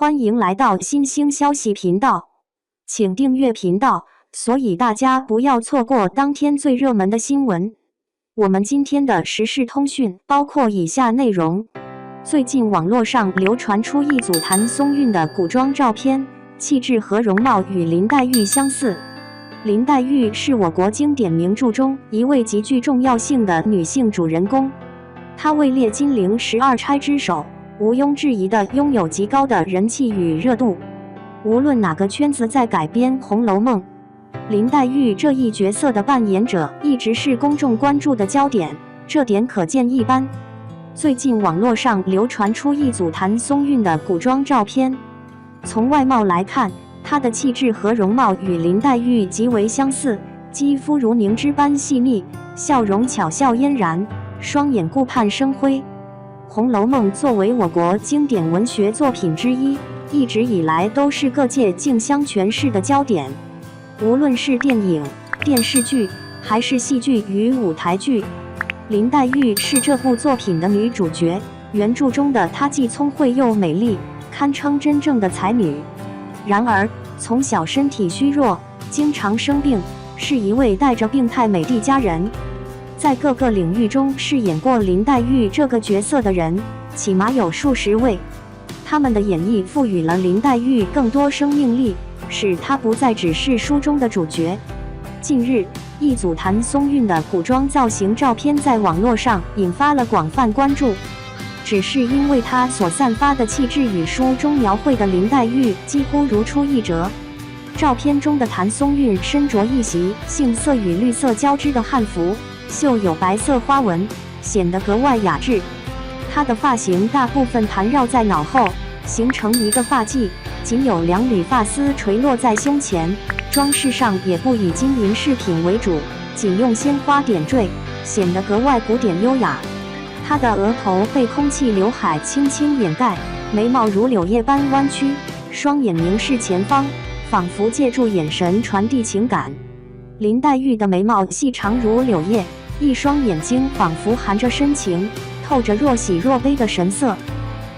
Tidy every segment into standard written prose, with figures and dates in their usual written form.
欢迎来到新兴消息频道，请订阅频道，所以大家不要错过当天最热门的新闻。我们今天的时事通讯包括以下内容：最近网络上流传出一组谭松韵的古装照片，气质和容貌与林黛玉相似。林黛玉是我国经典名著中一位极具重要性的女性主人公，她位列金陵12钗之首，毋庸置疑地拥有极高的人气与热度。无论哪个圈子在改编《红楼梦》，林黛玉这一角色的扮演者一直是公众关注的焦点，这点可见一斑。最近网络上流传出一组谭松韵的古装照片，从外貌来看，她的气质和容貌与林黛玉极为相似，肌肤如凝脂般细腻，笑容巧笑嫣然，双眼顾盼生辉。《红楼梦》作为我国经典文学作品之一，一直以来都是各界竞相诠释的焦点。无论是电影、电视剧，还是戏剧与舞台剧，林黛玉是这部作品的女主角。原著中的她既聪慧又美丽，堪称真正的才女。然而，从小身体虚弱，经常生病，是一位带着病态美的佳人。在各个领域中饰演过林黛玉这个角色的人，起码有数十位。他们的演绎赋予了林黛玉更多生命力，使她不再只是书中的主角。近日，一组谭松韵的古装造型照片在网络上引发了广泛关注，只是因为她所散发的气质与书中描绘的林黛玉几乎如出一辙。照片中的谭松韵身着一袭杏色与绿色交织的汉服，绣有白色花纹，显得格外雅致。她的发型大部分盘绕在脑后，形成一个发髻，仅有2缕发丝垂落在胸前。装饰上也不以金银饰品为主，仅用鲜花点缀，显得格外古典优雅。她的额头被空气刘海轻轻掩盖，眉毛如柳叶般弯曲，双眼凝视前方，仿佛借助眼神传递情感。林黛玉的眉毛细长如柳叶，一双眼睛仿佛含着深情，透着若喜若悲的神色。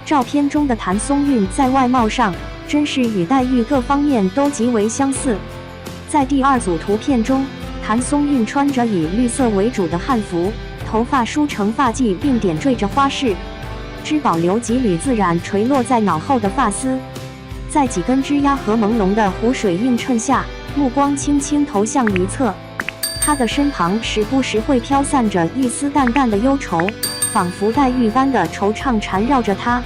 照片中的谭松韵在外貌上真是与黛玉各方面都极为相似。在第2组图片中，谭松韵穿着以绿色为主的汉服，头发梳成发髻并点缀着花饰，只保留几缕自然垂落在脑后的发丝，在几根枝桠和朦胧的湖水映衬下，目光轻轻投向一侧。她的身旁时不时会飘散着一丝淡淡的忧愁，仿佛黛玉般的惆怅缠绕着她。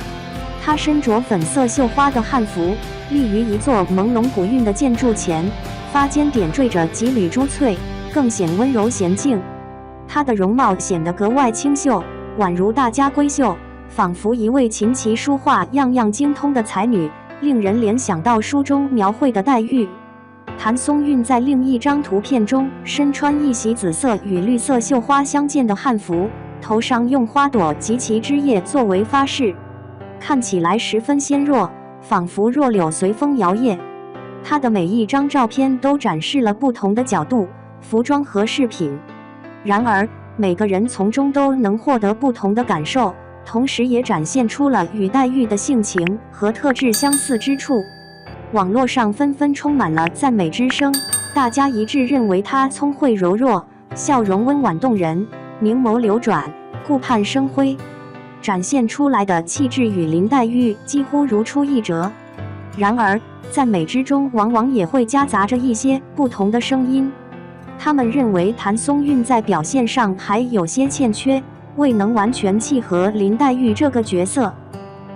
她身着粉色绣花的汉服，立于一座朦胧古韵的建筑前，发间点缀着几缕珠翠，更显温柔娴静。她的容貌显得格外清秀，宛如大家闺秀，仿佛一位琴棋书画样样精通的才女，令人联想到书中描绘的黛玉。谭松韵在另一张图片中身穿一袭紫色与绿色绣花相间的汉服，头上用花朵及其枝叶作为发饰，看起来十分纤弱，仿佛弱柳随风摇曳。她的每一张照片都展示了不同的角度、服装和饰品，然而每个人从中都能获得不同的感受，同时也展现出了与黛玉的性情和特质相似之处。网络上纷纷充满了赞美之声，大家一致认为她聪慧柔弱，笑容温婉动人，明眸流转，顾盼生辉，展现出来的气质与林黛玉几乎如出一辙。然而，赞美之中往往也会夹杂着一些不同的声音，他们认为谭松韵在表现上还有些欠缺，未能完全契合林黛玉这个角色。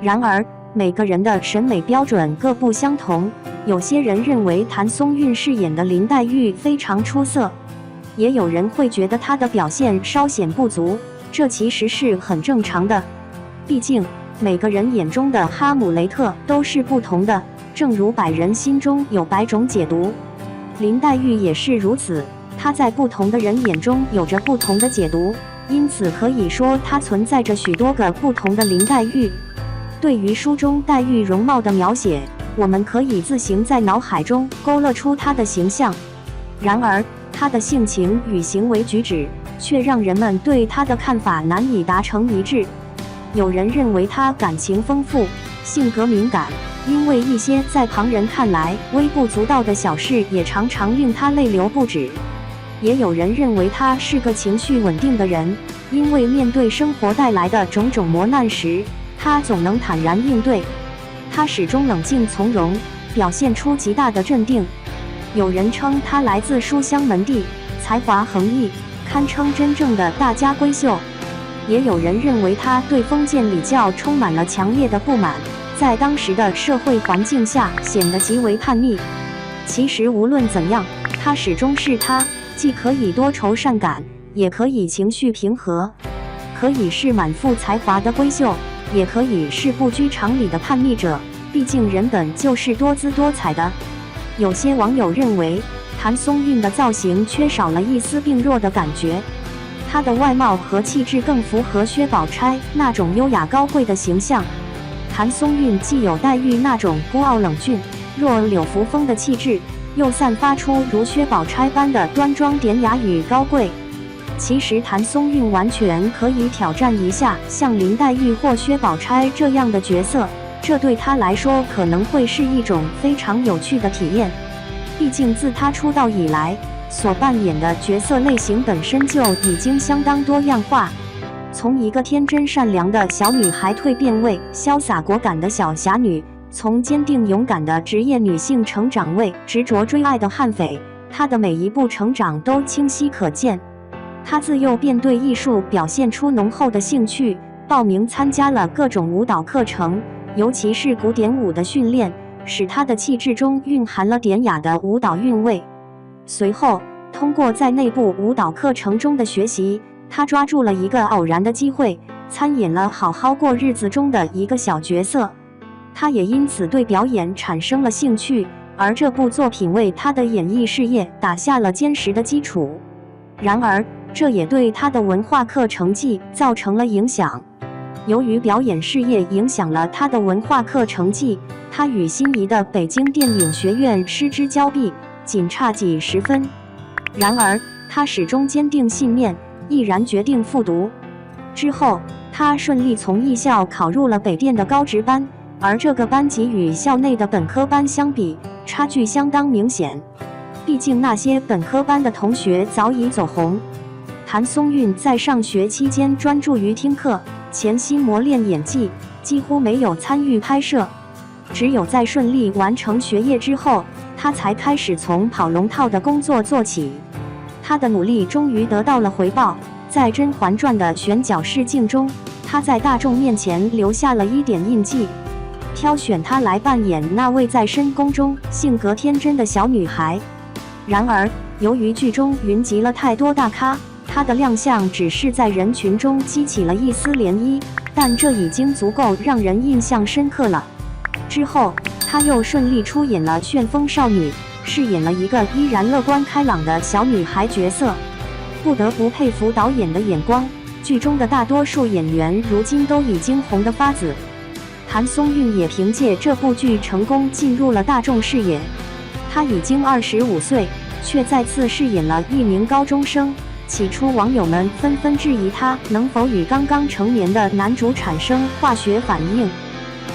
然而，每个人的审美标准各不相同，有些人认为谭松韵饰演的林黛玉非常出色，也有人会觉得她的表现稍显不足，这其实是很正常的。毕竟，每个人眼中的哈姆雷特都是不同的，正如百人心中有百种解读，林黛玉也是如此，她在不同的人眼中有着不同的解读，因此可以说她存在着许多个不同的林黛玉。对于书中黛玉容貌的描写，我们可以自行在脑海中勾勒出她的形象，然而她的性情与行为举止却让人们对她的看法难以达成一致。有人认为她感情丰富，性格敏感，因为一些在旁人看来微不足道的小事，也常常令她泪流不止。也有人认为她是个情绪稳定的人，因为面对生活带来的种种磨难时，她总能坦然应对。她始终冷静从容，表现出极大的镇定。有人称她来自书香门第，才华横溢，堪称真正的大家闺秀。也有人认为她对封建礼教充满了强烈的不满，在当时的社会环境下显得极为叛逆。其实无论怎样，她始终是她，既可以多愁善感，也可以情绪平和，可以是满腹才华的闺秀，也可以是不拘常理的叛逆者。毕竟人本就是多姿多彩的。有些网友认为，谭松韵的造型缺少了一丝病弱的感觉，她的外貌和气质更符合薛宝钗那种优雅高贵的形象。谭松韵既有黛玉那种孤傲冷峻、若柳扶风的气质，又散发出如薛宝钗般的端庄典雅与高贵。其实谭松韵完全可以挑战一下像林黛玉或薛宝钗这样的角色，这对她来说可能会是一种非常有趣的体验。毕竟自她出道以来，所扮演的角色类型本身就已经相当多样化，从一个天真善良的小女孩蜕变为潇洒果敢的小侠女，从坚定勇敢的职业女性成长为执着追爱的悍匪，她的每一步成长都清晰可见。她自幼便对艺术表现出浓厚的兴趣，报名参加了各种舞蹈课程，尤其是古典舞的训练，使她的气质中蕴含了典雅的舞蹈韵味。随后，通过在内部舞蹈课程中的学习，她抓住了一个偶然的机会，参演了《好好过日子》中的一个小角色。她也因此对表演产生了兴趣，而这部作品为她的演艺事业打下了坚实的基础。然而，这也对她的文化课成绩造成了影响。由于表演事业影响了她的文化课成绩，她与心仪的北京电影学院失之交臂，仅差几10分。然而，她始终坚定信念，毅然决定复读。之后，她顺利从艺校考入了北电的高职班，而这个班级与校内的本科班相比，差距相当明显。毕竟那些本科班的同学早已走红。谭松韵在上学期间专注于听课，潜心磨练演技，几乎没有参与拍摄。只有在顺利完成学业之后，她才开始从跑龙套的工作做起。她的努力终于得到了回报，在《甄嬛传》的选角试镜中，她在大众面前留下了1点印记。挑选她来扮演那位在深宫中性格天真的小女孩。然而，由于剧中云集了太多大咖，她的亮相只是在人群中激起了一丝涟漪，但这已经足够让人印象深刻了。之后，她又顺利出演了《旋风少女》，饰演了一个依然乐观开朗的小女孩角色。不得不佩服导演的眼光，剧中的大多数演员如今都已经红得发紫。谭松韵也凭借这部剧成功进入了大众视野。她已经25岁，却再次饰演了一名高中生。起初，网友们纷纷质疑她能否与刚刚成年的男主产生化学反应。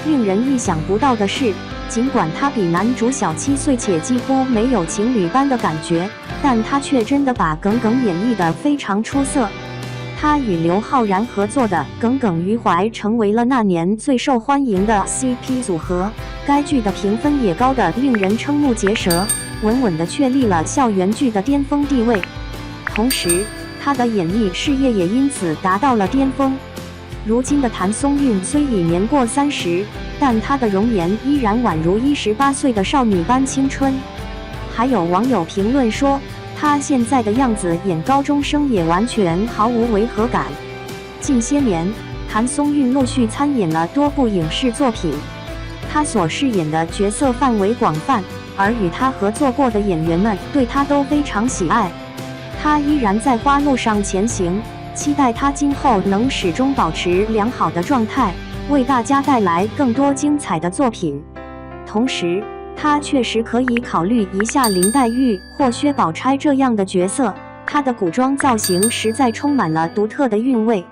令人意想不到的是，尽管她比男主小7岁，且几乎没有情侣般的感觉，但她却真的把耿耿演绎得非常出色。她与刘昊然合作的《耿耿于怀》成为了那年最受欢迎的 CP 组合，该剧的评分也高得令人瞠目结舌，稳稳地确立了校园剧的巅峰地位。同时，她的演艺事业也因此达到了巅峰。如今的谭松韵虽已年过30，但她的容颜依然宛如18岁的少女般青春。还有网友评论说，她现在的样子演高中生也完全毫无违和感。近些年，谭松韵陆续参演了多部影视作品，她所饰演的角色范围广泛，而与她合作过的演员们对她都非常喜爱。她依然在花路上前行，期待她今后能始终保持良好的状态，为大家带来更多精彩的作品。同时，她确实可以考虑一下林黛玉或薛宝钗这样的角色，她的古装造型实在充满了独特的韵味。